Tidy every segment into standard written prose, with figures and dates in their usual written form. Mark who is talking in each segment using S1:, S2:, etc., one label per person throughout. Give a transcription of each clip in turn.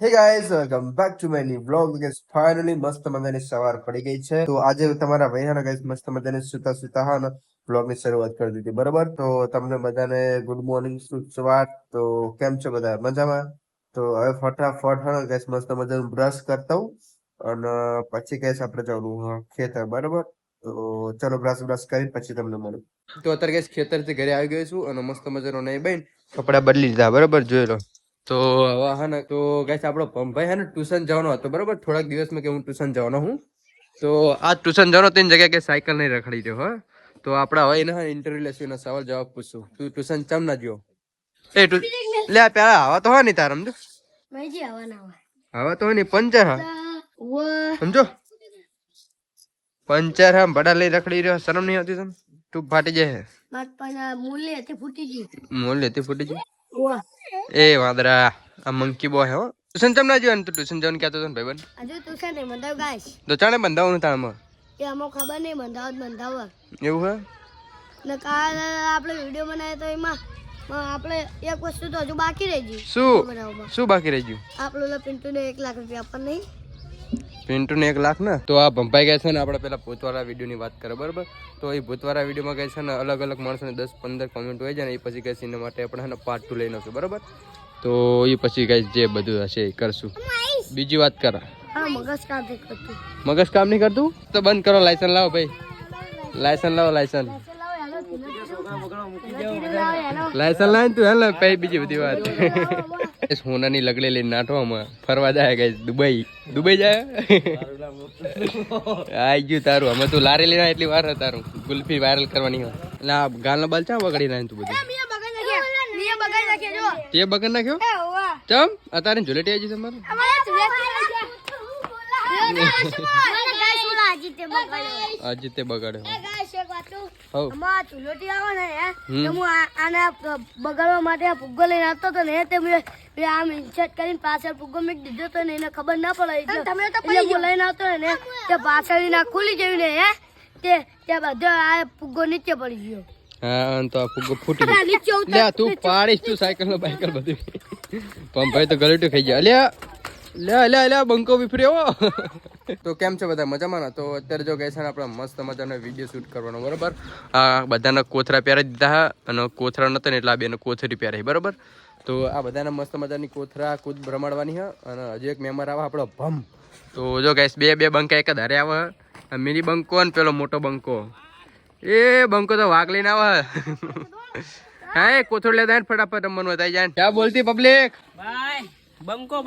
S1: Hey guys welcome back to my new blog guys finally મસ્ત મજાની સવાર પડી ગઈ છે તો આજે તમારા ભાઈ ગાઈઝ મસ્ત મજાની સુતા સુતા હા ને બ્લોગ ની શરૂઆત કરી દીધી બરોબર તો તમને બધાને ગુડ મોર્નિંગ સુસવાટ તો કેમ છો બધા મજામાં તો હવે ફટાફટ હા ગાઈઝ મસ્ત મજાનું બ્રશ કરતા હું અને પછી ગાઈઝ આપણે જવાનું ખેતર બરોબર તો ચલો બ્રશ કરી પછી તમને મળું તો અત્યારે ગાઈઝ ખેતરથી ઘરે આવી ગયો છું અને મસ્ત મજાનો નહીં બેન કપડા બદલી લીધા બરોબર જોઈ લો તો હવે હે ને તો ગાઈસ આપણો પંભાઈ હે ને ટ્યુશન જવાનો હતો બરોબર થોડાક દિવસમાં કે હું ટ્યુશન જવાનો હું તો આ ટ્યુશન જવાનો તેની જગ્યાએ કે સાયકલ નહીં રખડી દો હો તો આપણે હવે એને ઇન્ટરવ્યુ લેશું એના સવાલ જવાબ પૂછશું તું ટ્યુશન ચમ ના ગયો લે પેલા હવા તો હોય નહીં તાર સમજો હવા તો હોય નહીં પંચર હા સમજો પંચર હા બડા લઈ રખડી રહ્યો શરમ નહીં આવતી તને તું ફાટી જાય મૂલ્ય ફૂટી ગઈ એ વાદરા આ મંકી બોય હો ટ્યુશન ચમ ના જોવાનું તું ટ્યુશન જવાનું કહેતો હતો ને ભાઈબંધ
S2: હજુ ટ્યુશન નહીં બંધાવ ગાઈસ
S1: તો ચાણે બંધાવવાનું તાણમાં
S2: એ અમો ખબર નહીં બંધાવ
S1: એવું હે
S2: ને કાલ આપણે વિડિયો બનાવ્યો તો એમાં આપણે એક વસ્તુ તો હજુ બાકી રહી ગઈ
S1: શું બાકી રહી ગયું
S2: આપણે પિન્ટુને 1 લાખ રૂપિયા આપવા નહીં
S1: પિન્ટુને 1 લાખ ને તો આ ભંપાઈ ગયા છે ને આપણે પેલા ભૂતવાળા વિડીયોની વાત કરે બરાબર તો એ ભૂતવાળા વિડીયોમાં કહે છે ને અલગ અલગ માણસોને 10-15 કોમેન્ટ હોય છે ને એ પછી કહે છે એના માટે આપણે હે ને પાર્ટ 2 લઈને આવશું બરાબર તો એ પછી કઈ જે બધું હશે એ કરશું બીજી વાત કર મગજ કામ નહીં કરતું તો બંધ કરો લાયસન્સ લાવો ભાઈ લાયસન્સ લાવો લાયસન્સ લાયને તું હેલ પૈ બીજી બધી વાત સોનાની લગડે લઈને નાઠવામાં ફરવા જાય ગઈ દુબઈ જાય આઈ ગયું તારું અમે તું લારી લઈને એટલી વાર તારું ગુલ્ફી વાયરલ કરવાની હોય એટલે આ ગાલનો બાલ ચા બગડી નાખ તું બધું તે બગડ નાખ્યો ચમ અત્યારે ઝુલેટી આવી તમારે આજે તે બગાડે
S2: બગાડવા માટે ફુગ્ગો લઈને આવતો હતો ને આમ ઇન્સર્ટ કરીને પાછળ ફુગ્ગો મેં દીધો હતો ને એને ખબર ના પડે લઈને આવતો ને તે પાછળ ના ખુલી ગયું ને તે બધો આ ફુગ્ગો નીચે પડી ગયો
S1: હા તો આ ફુગ્ગો ફૂટી ગયો તું પાડીશ તું સાયકલ નો બાયકલ બધું પંપાઈ તો ગલેટું ખાઈ ગયા લે બંકો વિફર્યો તો કેમ છે બધા મજામાં ના તો અત્યારે જો ગઈ છે ને આપણે મસ્ત મજાનો વિડીયો શૂટ કરવાનો બરોબર આ બધાના કોથરા પહેરાવી દીધા અને કોથરા નતો ને એટલે આ બેને કોથરી પહેરાવી બરોબર તો આ બધાના મસ્ત મજાની કોથરા કૂદ રમાડવાની છે અને હજી એક મેમ્બર આવે આપણો ભમ તો જો ગઈશ બે બંકા એક જ હારે આવે મિની બંકો ને પેલો મોટો બંકો એ બંકો તો વાઘ લઈને આવે હા એ કોથળો લેતા ફટાફટ રમવાનું બતાવી જાય ક્યાં બોલતી પબ્લિક
S3: બંકો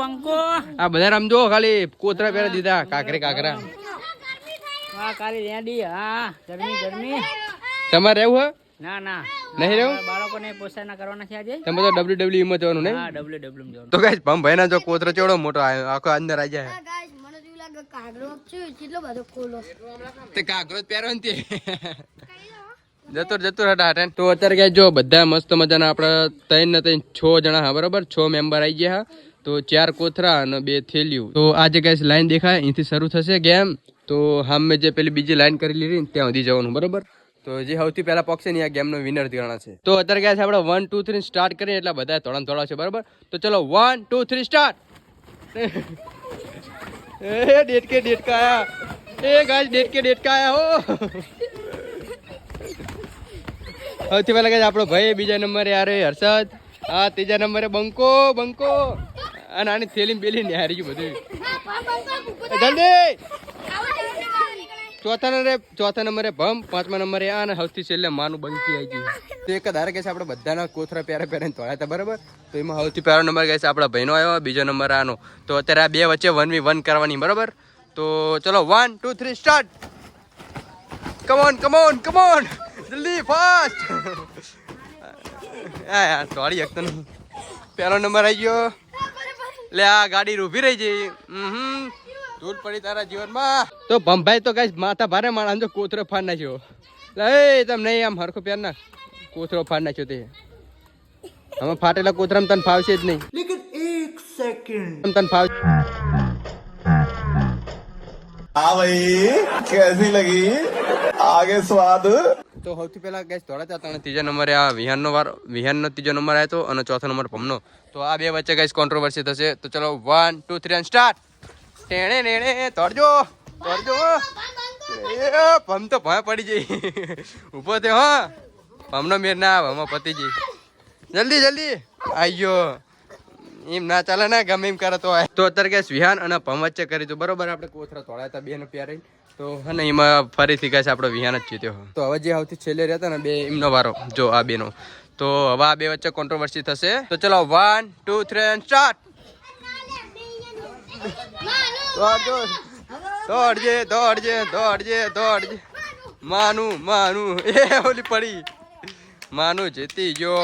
S1: આ બધા રમજો ખાલી કોતરા પહેરા દીધા કાકરા
S3: હા કાલી રેડી હા ગરમી
S1: તમારે રહેવું
S3: ના
S1: નહીં રહેવું
S3: બાળકોને પોષણ કરવાના છે આજે
S1: તમે તો WWE માં જવાનું નહીં
S3: હા WWE જવાનું
S1: તો ગાઈસ ભમ ભાઈના જો કોતરો ચેવડો મોટો આખો અંદર આવી જાય તે કાગરો જ પહેરો ને જતો હટા તો અત્યારે ગાઈસ જો બધા મસ્ત મજાના આપણે 6 જણા હા બરાબર 6 મેમ્બર આવી ગયા તો 4 કોથરા અને 2 થેલીઓ તો આજે ગાઈસ લાઈન દેખાય અહીંથી શરૂ થશે ગેમ તો હામે જે પેલી બીજી લાઈન કરી લીધી ત્યાં સુધી જવાનું બરાબર તો જે સૌથી પહેલા પક્ષ છે ને આ ગેમનો વિનર ગણા છે તો અત્યારે ગાઈસ આપણે 1 2 3 સ્ટાર્ટ કરીએ એટલે બધા થોડા છે બરાબર તો ચલો 1 2 3 સ્ટાર્ટ એ ડેટકા આયા એ ગાઈસ ડેટકા આયા હો સૌથી પહેલા ગાઈસ આપણો ભાઈ બીજા નંબરે યાર હર્ષદ હા ત્રીજા નંબરે બંકો અને આની થેલી પેલી ને હારી ગયું બધું જલ્દી ચોથા નંબરે ભમ 5મા નંબરે આ અને સૌથી છેલ્લે માનું બંકી આવી ગયું તો એક ધારે કે આપણે બધાના કોથરા પહેરીને તોડ્યા હતા બરાબર તો એમાં સૌથી પહેલો નંબર કહે છે આપણા ભાઈનો આવ્યો બીજો નંબર આનો તો અત્યારે આ બે વચ્ચે 1v1 કરવાની બરાબર તો ચલો 1 2 3 સ્ટાર્ટ કમ ઓન જલ્દી ફાસ્ટ યાર તોડી શકતો નહીં પહેલો નંબર આવી ગયો લે આ ગાડી ઊભી રહી જઈ ધૂળ પડી તારા જીવનમાં તો ભંભાઈ તો કઈ માથા ભારે માણસ જો કોથરો ફાડ નાખ્યો લે તમે નહીં આમ હરખો પહેર ના કોથરો ફાડ નાખ્યો તે આમાં ફાટેલા કોથરામાં તને ફાવશે જ નહીં લેકિન 1 સેકન્ડ તને ફાવ
S4: हाँ भाई कैसी लगी आगे स्वाद
S1: તો સૌથી પહેલા ગેસ દોડાતા હતા અને ત્રીજા નંબરે આ વિહાનનો ત્રીજો નંબર આવ્યો હતો અને ચોથો નંબર પમનો. તો આ બે વચ્ચે ગેસ કોન્ટ્રોવર્સી થશે. તો ચલો 1 2 3 એન્ડ સ્ટાર્ટ. ટેણે નેણે દોડજો એ પમ તો ભય પડી જઈ ઊભો થયો. હા પમનો મેર ના આવે હમણાં પતી જઈ. જલ્દી આયો એમ ના ચાલે ને ગમે એમ કરે તો અત્યારે ગેસ વિહાન અને પમ વચ્ચે કરી તો બરોબર આપણે કોથરા તોડાયા હતા બે ને પ્યારે. તો હે ને એમાં ફરીથી ગેસ આપણો વિહાન જ જીત્યો. તો હવે જે સૌથી છેલ્લે રહેતા ને બે એમનો વારો જો આ બેનો. તો હવે આ બે વચ્ચે કોન્ટ્રોવર્સી થશે. તો ચલો 1 2 3 એન્ડ સ્ટાર્ટ. દોડજે માનું એ ઓલી પડી. માનું જીતી ગયો.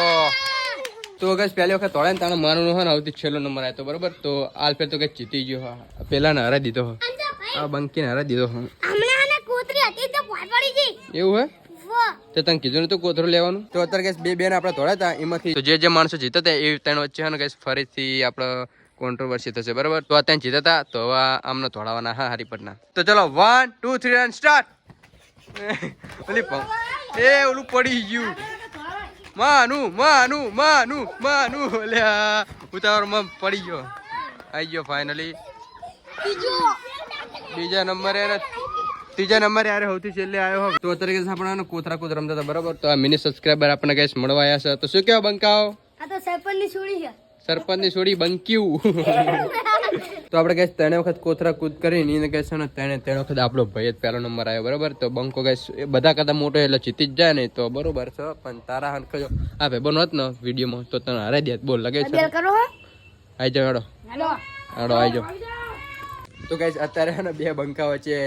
S1: તો ગેસ પહેલી વખત તોડે ને તાણે માનું હે ને સૌથી છેલ્લો નંબર આવ્યો બરોબર. તો આલ ફેર તો ગેસ જીતી ગયો. હા પેલા ને હરાઈ દીધો. આ બંકી ને હરાઈ દીધો. એવું હે તો તને કીધું ને તો કોથરો લેવાનું. તો અત્યારે ગેસ બે ને આપણે તોડ્યા હતા એમાંથી તો જે માણસો જીતા હતા એ ત્રણ વચ્ચે છે ને ગેસ ફરીથી આપણે કોન્ટ્રોવર્સી થશે બરાબર. તો આ ત્યાં જીતા હતા તો હવે આમને તોડાવવાના હા હરિપટના. તો ચલો 1 2 3 એન્ડ સ્ટાર્ટ. ઓલી ઓલું પડી ગયું. માનું અલ્યા ઉતાવળમાં પડી ગયો. આવી ગયો ફાઇનલી બીજા નંબરે. ત્રીજા નંબરે યાર સૌથી છેલ્લે આવ્યો. તો અત્યારે ગેસ આપણે કોથરા કૂદ રમતા હતા બરાબર. તો આ મિની સબસ્ક્રાઈબર આપણને ગેસ મળવા આવ્યા છે. તો શું કહેવા બંકાઓ?
S2: આ તો સરપંચની છોડી છે.
S1: સરપંચની છોડી બંક્યું. તો આપણે ગેસ 3 વખત કોથરા કૂદ કરીને એને ગેસ ને 3 વખત આપણો ભાઈ જ પહેલો નંબર આવ્યો બરાબર. તો બંકો ગેસ બધા કરતા મોટો એટલે જીતી જ જાય ને તો બરોબર છે. પણ તારા હન કજો આ ભાઈ બનો હોત ને વિડીયોમાં તો તને હરાઈ દે. બોલ લાગે છે આઈ જાવ હેડો આઈ જાવ. તો ગેસ અત્યારે ને બે બંકા વચ્ચે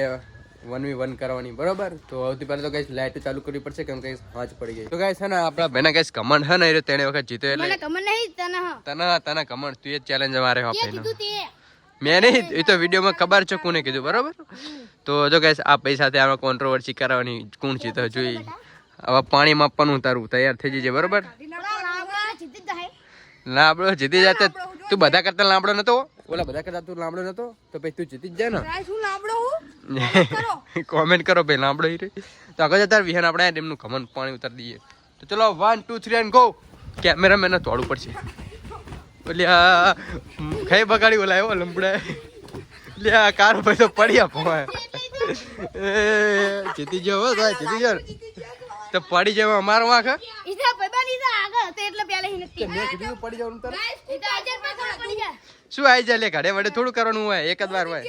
S1: 1v1 કરવાની બરોબર. તો સૌથી પહેલા તો ગેસ લાઈટ ચાલુ કરવી પડશે કેમ કે હાજ પડી ગઈ. તો ગેસ છે ને આપણા ભાઈના ગેસ કમંડ હે ને એ 3 વખત જીત્યો એટલે તને કમંડ તું એ ચેલેન્જ મારે હો મેં નહીં. એ તો વિડીયોમાં ખબર છે કોને કીધું બરોબર. તો જો ગેસ આ પૈસાથી આપણે કોન્ટ્રોવર્સી કરવાની કોણ જીતો જોઈ. હવે પાણી માપવાનું તારું તૈયાર થઈ જજે બરોબર. લાંબડો જીતી જાય તું બધા કરતા લાંબડો નતો. ઓલા બધા કરતા તું લાંબડો નતો તો પછી તું જીતી જ જાય ને. કોમેન્ટ કરો ભાઈ લાંબડો હીરે. તો આગળ જતા વિહાન આપણે એમનું કમન પાણી ઉતારી દઈએ. તો ચલો 1 2 3 એન્ડ ગો. કેમેરામેન તોડવું પડશે. એટલે ખાઈ બગાડી ઓલાયો લંબડા. એટલે આ કાર ભાઈ તો પડી આપો જીતી ગયો જીતી ગયો તો પડી જાય અમારો વાંક. શું આવી જાય લે ઘડે વડે થોડું કરવાનું હોય એક જ વાર હોય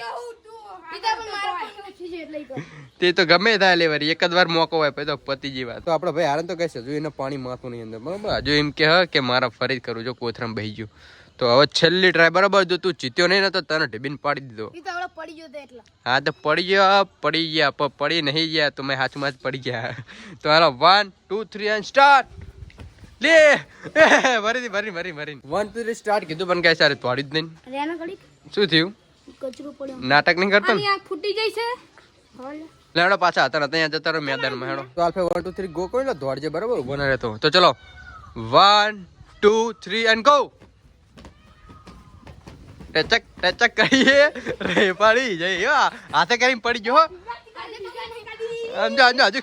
S1: તે તો ગમે થાય લે વરી એક જ વાર મોકો હોય પછી તો પતી જી વાત. તો આપણે ભાઈ હારે તો કહેશે હજુ એને પાણી માથું નહીં અંદર બરાબર. હજુ એમ કે મારા ફરી કરું જો કોથરામાં બહી ગયું. તો હવે છેલ્લી ટ્રાય બરાબર. જો તું જીત્યો નહીં ને તો તને ઢીબીને પાડી દીધો. હા તો પડી ગયા પડી નહીં ગયા તો મેં હાથમાં જ પડી ગયા. તો હાલો 1 2 3 એન્ડ સ્ટાર્ટ. લે ભરી 1 2 3 સ્ટાર્ટ કીધું પણ કઈ સારું તોડી જ નહીં. શું થયું? નાટક નહીં કરતો ને લેડો પાછા હતા ત્યાં જતા રહો મેદાનમાં હેડો. તો આલ્ફે 1 2 3 ગો કોઈ ને દોડજે બરાબર ઉભો ના રહેતો. તો ચલો 1 2 3 એન્ડ ગો. ટચક કરીએ રે પડી જઈ હાથે કરીને પડી ગયો. સમજો હજુ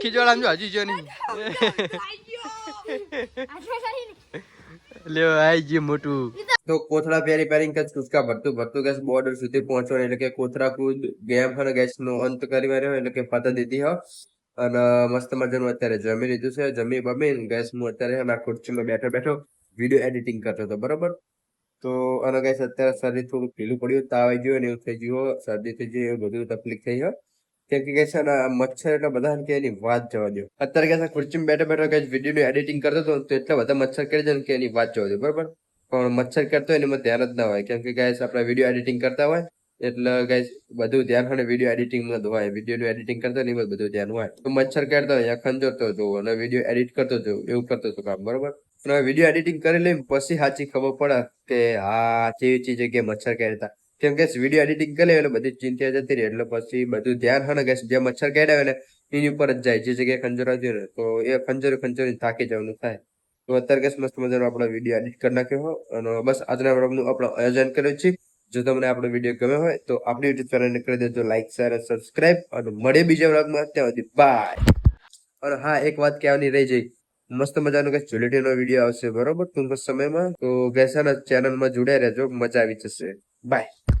S1: ખીજવાડા હજુ જો નહીં લ્યો આઈ ગયું મોટું. તો કોથળા પેરિંગ કુચકા ભરતું ગેસ બોર્ડર સુધી પહોંચવાનું એટલે કે કોથળા કૂદ ગેમ અને ગેસ નો અંત કરી વાર્યો એટલે કે પતા દીધી હો. અને મસ્ત મજાનું અત્યારે જમી લીધું છે. જમી બમીને ગેસ હું અત્યારે ખુરશીમાં બેઠો વિડીયો એડિટિંગ કરતો હતો બરોબર. તો અને ગેસ અત્યારે શરીર થોડું ઢીલું પડ્યું તાવ આવી ગયો ને એવું થઈ ગયું શરદી થઈ ગઈ એવું બધું તકલીફ થઈ હોય. કેમ કે છે ને મચ્છર એટલે બધા કે એની વાત જવા દો. અત્યારે કે ખુરશીમાં બેઠો કે વિડીયો એડિટિંગ કરતો હતો તો એટલા બધા મચ્છર કરી જાય કે એની વાત જવા દો બરોબર. પણ મચ્છર કરતો હોય એમાં ધ્યાન જ ના હોય કેમ કે ગાઈસ આપણે વિડીયો એડિટિંગ કરતા હોય એટલે ગાઈસ બધું ધ્યાન હોય વિડીયો એડિટિંગમાં જ હોય. વિડીયોનું એડિટિંગ કરતો ને એમાં બધું ધ્યાન હોય. તો મચ્છર કરતો હોય ખંજોરતો હતો અને વિડીયો એડિટ કરતો હતો એવું કરતો હતો કામ બરોબર. અને વિડીયો એડિટિંગ કરી લઈને પછી સાચી ખબર પડે કે હા ચેવી જગ્યાએ મચ્છર કહેતા. કેમ કે વિડીયો એડિટિંગ કરે એટલે બધી ચિંતા જતી રહે એટલે પછી બધું ધ્યાન હોય ને કે જે મચ્છર કેડાવે ને એની ઉપર જ જાય જે જગ્યાએ ખંજોરાતી ને તો એ ખંજોરી થાકી જવાનું થાય. તો અત્યારે કે મસ્ત મજાનો આપણો વિડીયો એડિટ કરી નાખ્યો અને બસ આજના વ્લોગનું આપણે આયોજન કર્યું છે. જો તમને આપણો વિડીયો ગમ્યો હોય તો આપણી યુટ્યુબ ચેનલને કરી દેજો લાઈક શેર અને સબસ્ક્રાઇબ અને મળે બીજા વ્લોગમાં ત્યાં સુધી બાય. અને હા, એક વાત કહેવાની રહી જઈ, મસ્ત મજાનો કઈ જ્વેલરી નો વિડીયો આવશે બરોબર ટૂંક સમયમાં. તો ગેસાના ચેનલમાં જોડાઈ રહેજો, મજા આવી જશે. બાય.